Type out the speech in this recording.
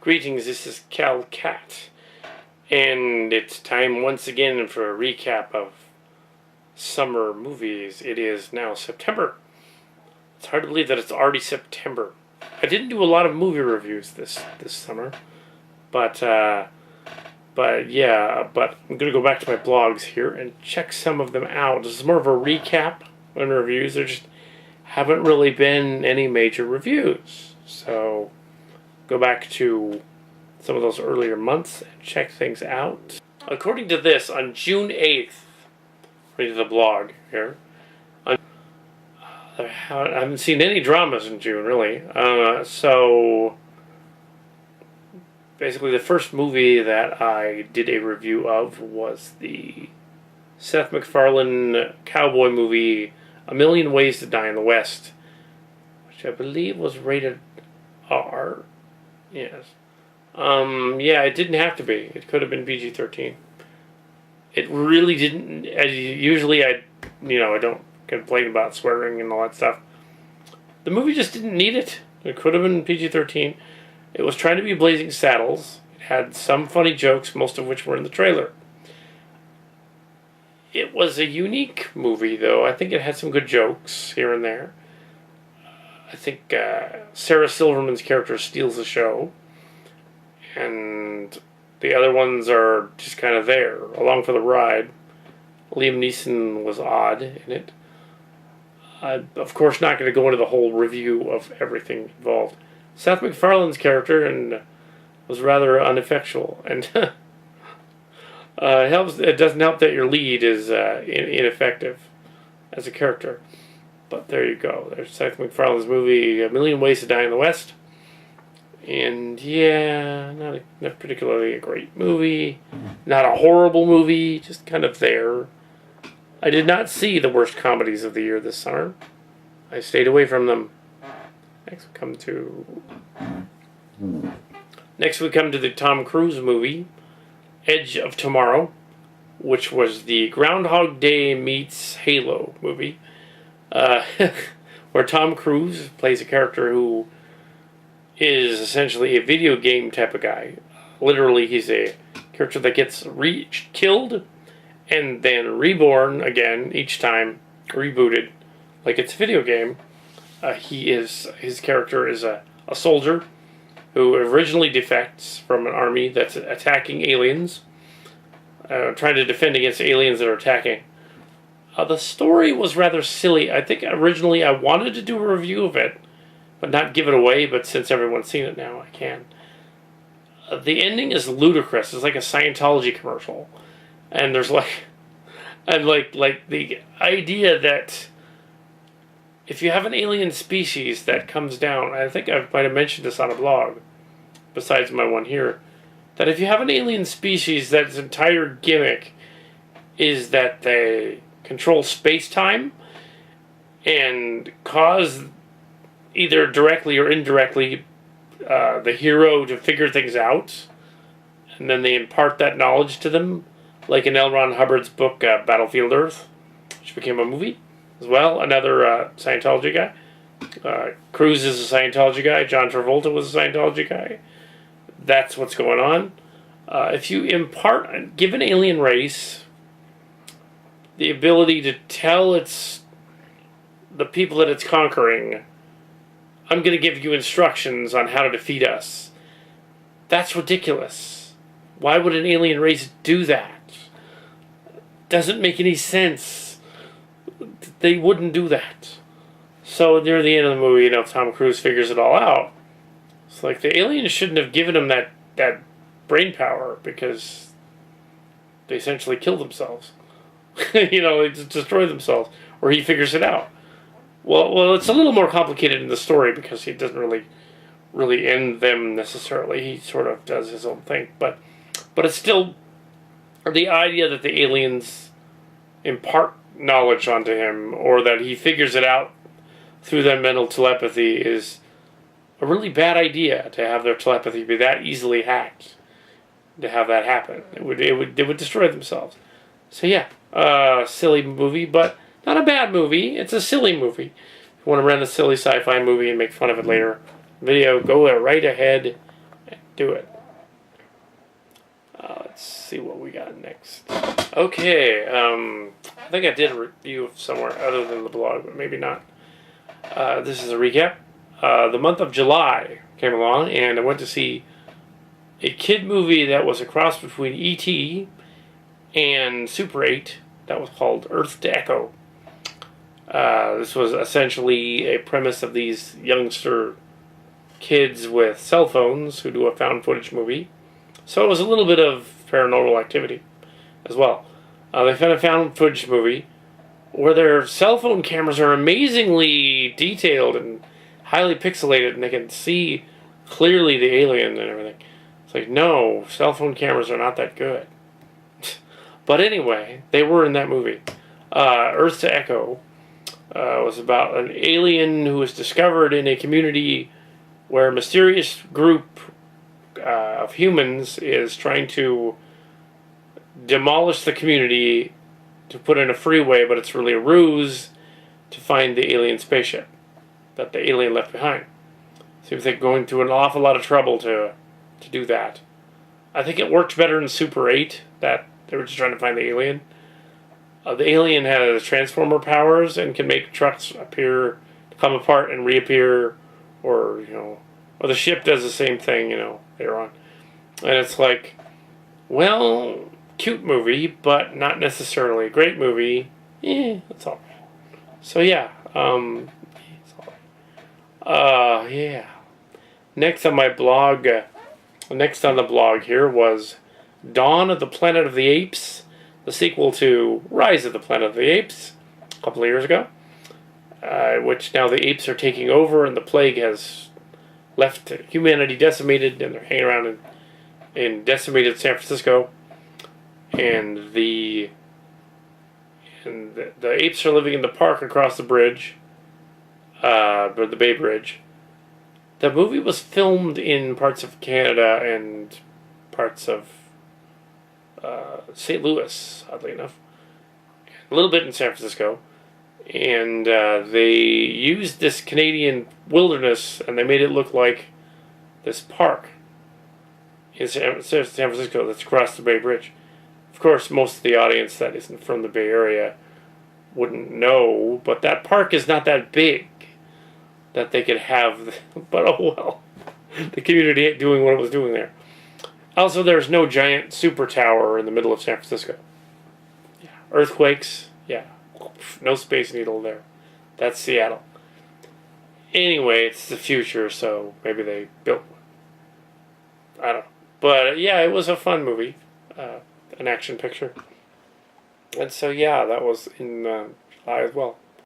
Greetings, this is Kal Kat, and it's time once again for a recap of summer movies. It is now September. It's hard to believe that it's already September. I didn't do a lot of movie reviews this summer, but I'm gonna go back to my blogs here and check some of them out. This is more of a recap on reviews. There just haven't really been any major reviews, so go back to some of those earlier months and check things out. According to this, on June 8th, read the blog here. I haven't seen any dramas in June, really. So basically, the first movie that I did a review of was the Seth MacFarlane cowboy movie, A Million Ways to Die in the West, which I believe was rated R. Yes. It didn't have to be. It could have been PG-13. It really didn't. Usually I don't complain about swearing and all that stuff. The movie just didn't need it. It could have been PG-13. It was trying to be Blazing Saddles. It had some funny jokes, most of which were in the trailer. It was a unique movie, though. I think it had some good jokes here and there. I think Sarah Silverman's character steals the show, and the other ones are just kind of there, along for the ride. Liam Neeson was odd in it. I'm, of course, not going to go into the whole review of everything involved. Seth MacFarlane's character was rather ineffectual, and it doesn't help that your lead is ineffective as a character. But there you go. There's Seth MacFarlane's movie, A Million Ways to Die in the West. And yeah, not particularly a great movie. Not a horrible movie, just kind of there. I did not see the worst comedies of the year this summer. I stayed away from them. Next we come to the Tom Cruise movie, Edge of Tomorrow, which was the Groundhog Day meets Halo movie. Where Tom Cruise plays a character who is essentially a video game type of guy. Literally, he's a character that gets killed and then reborn again each time, rebooted, like it's a video game. His character is a soldier who originally defects from an army that's attacking aliens, trying to defend against aliens that are attacking. The story was rather silly. I think originally I wanted to do a review of it, but not give it away, but since everyone's seen it now, I can. The ending is ludicrous. It's like a Scientology commercial. And there's like the idea that if you have an alien species that comes down, I think I might have mentioned this on a blog, besides my one here, that if you have an alien species that's entire gimmick is that they control space-time and cause either directly or indirectly the hero to figure things out, and then they impart that knowledge to them, like in L. Ron Hubbard's book Battlefield Earth, which became a movie as well. Another Scientology guy. Cruise is a Scientology guy. John Travolta was a Scientology guy. That's what's going on. If you give an alien race the ability to tell the people that it's conquering, I'm going to give you instructions on how to defeat us. That's ridiculous. Why would an alien race do that? Doesn't make any sense. They wouldn't do that. So near the end of the movie, Tom Cruise figures it all out. It's like the aliens shouldn't have given him that brain power, because they essentially kill themselves. They just destroy themselves, or he figures it out. Well, it's a little more complicated in the story, because he doesn't really end them necessarily. He sort of does his own thing, but it's still the idea that the aliens impart knowledge onto him, or that he figures it out through their mental telepathy, is a really bad idea. To have their telepathy be that easily hacked, to have that happen, they would destroy themselves. So yeah, silly movie, but not a bad movie. It's a silly movie. want to rent a silly sci-fi movie and make fun of it later, video, go right ahead and do it. Let's see what we got next. Okay, I think I did a review somewhere other than the blog, but maybe not. This is a recap. The month of July came along, and I went to see a kid movie that was a cross between E.T. and Super 8 that was called Earth to Echo. This was essentially a premise of these youngster kids with cell phones who do a found footage movie. So it was a little bit of Paranormal Activity as well. They found a found footage movie where their cell phone cameras are amazingly detailed and highly pixelated, and they can see clearly the alien and everything. It's like, no, cell phone cameras are not that good. But anyway, they were in that movie. Earth to Echo was about an alien who was discovered in a community where a mysterious group of humans is trying to demolish the community to put in a freeway, but it's really a ruse to find the alien spaceship that the alien left behind. Seems like going through an awful lot of trouble to do that. I think it worked better in Super 8, that they were just trying to find the alien. The alien has transformer powers and can make trucks appear, come apart and reappear, or or the ship does the same thing, later on. And it's like, well, cute movie, but not necessarily a great movie. That's all right. So yeah, it's all right. Yeah. Next on the blog here was Dawn of the Planet of the Apes, the sequel to Rise of the Planet of the Apes, a couple of years ago, which now the apes are taking over and the plague has left humanity decimated, and they're hanging around in decimated San Francisco, and the apes are living in the park across the bridge, the Bay Bridge. The movie was filmed in parts of Canada and parts of St. Louis, oddly enough, a little bit in San Francisco. And they used this Canadian wilderness, and they made it look like this park in San Francisco that's across the Bay Bridge. Of course, most of the audience that isn't from the Bay Area wouldn't know, but that park is not that big that they could have. But oh well, the community doing what it was doing there. Also, there's no giant super tower in the middle of San Francisco. Yeah. Earthquakes, yeah. No Space Needle there. That's Seattle. Anyway, it's the future, so maybe they built one. I don't know. But yeah, it was a fun movie. An action picture. And so yeah, that was in July as well.